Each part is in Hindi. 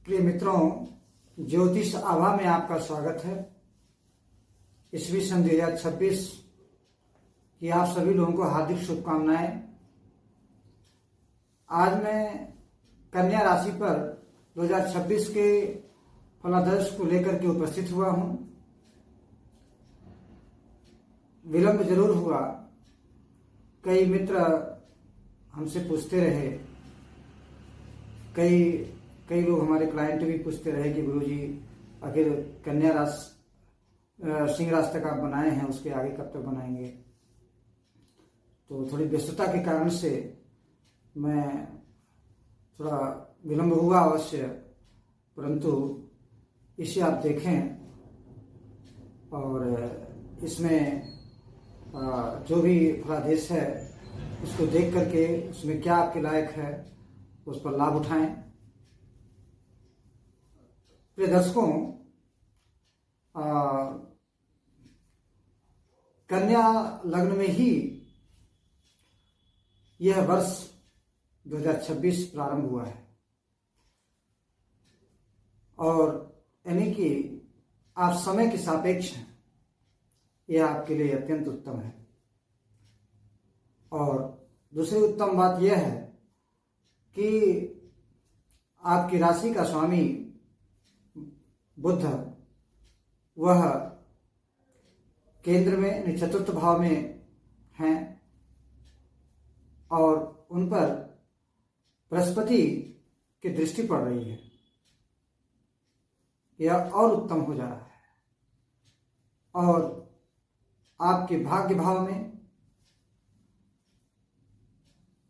प्रिय मित्रों, ज्योतिष आभा में आपका स्वागत है। ईस्वी सन 2026 की आप सभी लोगों को हार्दिक शुभकामनाएं। आज मैं कन्या राशि पर 2026 के फलादेश को लेकर के उपस्थित हुआ हूं। विलंब जरूर हुआ, कई मित्र हमसे पूछते रहे, कई लोग हमारे क्लाइंट भी पूछते रहे कि गुरुजी आखिर कन्या राशि सिंह राशि तक आप बनाए हैं, उसके आगे कब तक बनाएंगे। तो थोड़ी व्यस्तता के कारण से मैं थोड़ा विलंब हुआ अवश्य, परंतु इसे आप देखें और इसमें जो भी फलादेश है उसको देख करके उसमें क्या आपके लायक है उस पर लाभ उठाएं। प्रिय दर्शकों, कन्या लग्न में ही यह वर्ष 2026 प्रारंभ हुआ है और यानी कि आप समय के सापेक्ष हैं, यह आपके लिए अत्यंत उत्तम है। और दूसरी उत्तम बात यह है कि आपकी राशि का स्वामी बुध वह केंद्र में चतुर्थ भाव में हैं और उन पर बृहस्पति की दृष्टि पड़ रही है। यह और उत्तम हो जा रहा है और आपके भाग्य भाव में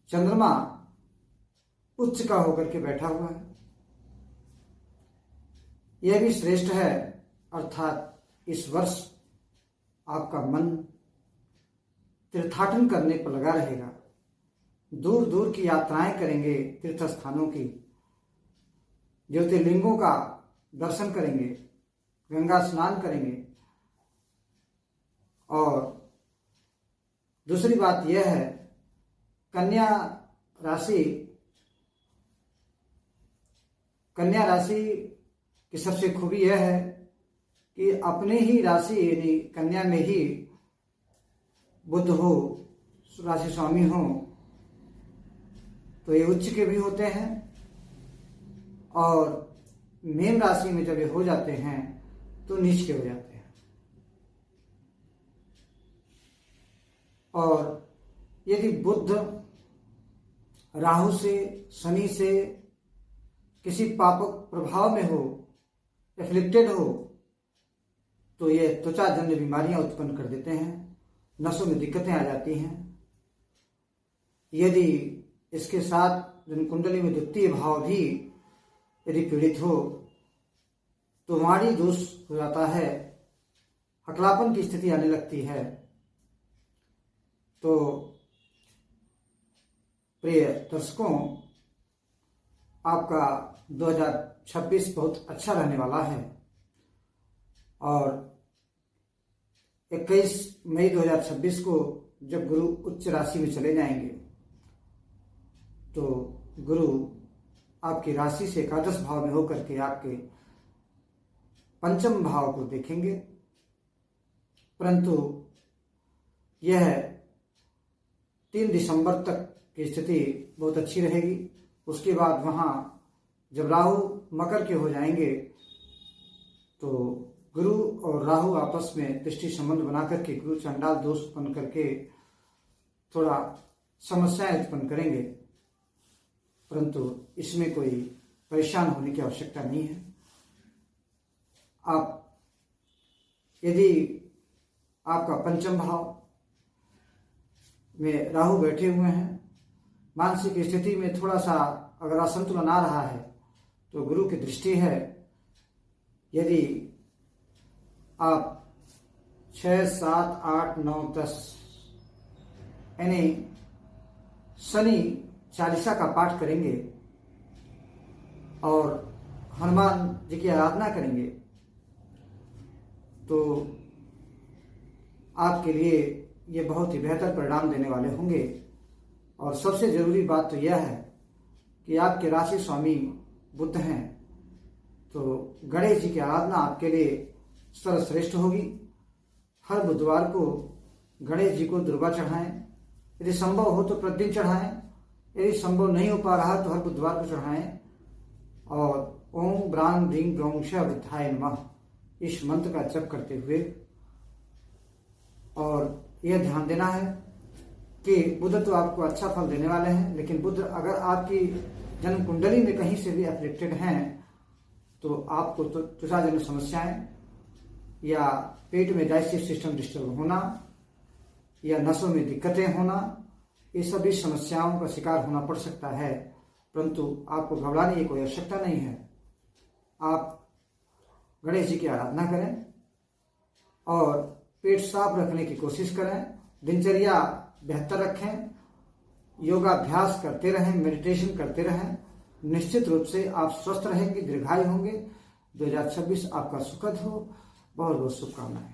चंद्रमा उच्च का होकर के बैठा हुआ है। यह भी श्रेष्ठ है, अर्थात इस वर्ष आपका मन तीर्थाटन करने पर लगा रहेगा। दूर दूर की यात्राएं करेंगे, तीर्थ स्थानों की, ज्योतिर्लिंगों का दर्शन करेंगे, गंगा स्नान करेंगे। और दूसरी बात यह है, कन्या राशि की सबसे खूबी यह है कि अपने ही राशि यानी कन्या में ही बुध हो, राशि स्वामी हो, तो ये उच्च के भी होते हैं और मेन राशि में जब ये हो जाते हैं तो नीच के हो जाते हैं। और यदि बुध राहु से, शनि से किसी पापक प्रभाव में हो, एफ्लिक्टेड हो, तो ये त्वचाजन्य बीमारियां उत्पन्न कर देते हैं, नसों में दिक्कतें आ जाती हैं। यदि इसके साथ जन्मकुंडली में द्वितीय भाव भी यदि पीड़ित हो तो वाणी दोष हो जाता है, हकलापन की स्थिति आने लगती है। तो प्रिय दर्शकों, आपका 2026 बहुत अच्छा रहने वाला है और 21 मई 2026 को जब गुरु उच्च राशि में चले जाएंगे तो गुरु आपकी राशि से एकादश भाव में होकर के आपके पंचम भाव को देखेंगे। परंतु यह 3 दिसंबर तक की स्थिति बहुत अच्छी रहेगी। उसके बाद वहां जब राहु मकर के हो जाएंगे तो गुरु और राहु आपस में दृष्टि संबंध बना करके गुरु चंडाल दोष उत्पन्न करके थोड़ा समस्याएं उत्पन्न करेंगे, परंतु इसमें कोई परेशान होने की आवश्यकता नहीं है। आप यदि आपका पंचम भाव में राहु बैठे हुए हैं, मानसिक स्थिति में थोड़ा सा अगर असंतुलन आ रहा है तो गुरु की दृष्टि है। यदि आप 6, 7, 8, 9, 10 यानी शनि चालीसा का पाठ करेंगे और हनुमान जी की आराधना करेंगे तो आपके लिए ये बहुत ही बेहतर परिणाम देने वाले होंगे। और सबसे जरूरी बात तो यह है कि आपके राशि स्वामी बुध हैं तो गणेश जी की आराधना आपके लिए सर्वश्रेष्ठ होगी। हर बुधवार को गणेश जी को दुर्वा चढ़ाएं, यदि संभव हो तो प्रतिदिन चढ़ाएं, यदि संभव नहीं हो पा रहा तो हर बुधवार को चढ़ाएं। और ओम ब्रां ब्रीं ब्रौं श बुद्धाय नमः इस मंत्र का जप करते हुए, और यह ध्यान देना है कि बुध तो आपको अच्छा फल देने वाले हैं, लेकिन बुध अगर आपकी जन्म कुंडली में कहीं से भी अफेक्टेड हैं तो आपको तो त्वचाजन्य समस्याएं या पेट में डाइजेस्टिव सिस्टम डिस्टर्ब होना या नसों में दिक्कतें होना, ये सभी समस्याओं का शिकार होना पड़ सकता है। परंतु आपको घबराने की कोई आवश्यकता नहीं है। आप गणेश जी की आराधना करें और पेट साफ रखने की कोशिश करें, दिनचर्या बेहतर रखें, योगाभ्यास करते रहें, मेडिटेशन करते रहें। निश्चित रूप से आप स्वस्थ रहेंगे, दीर्घायु होंगे। 2026 आपका सुखद हो। बहुत बहुत शुभकामनाएं।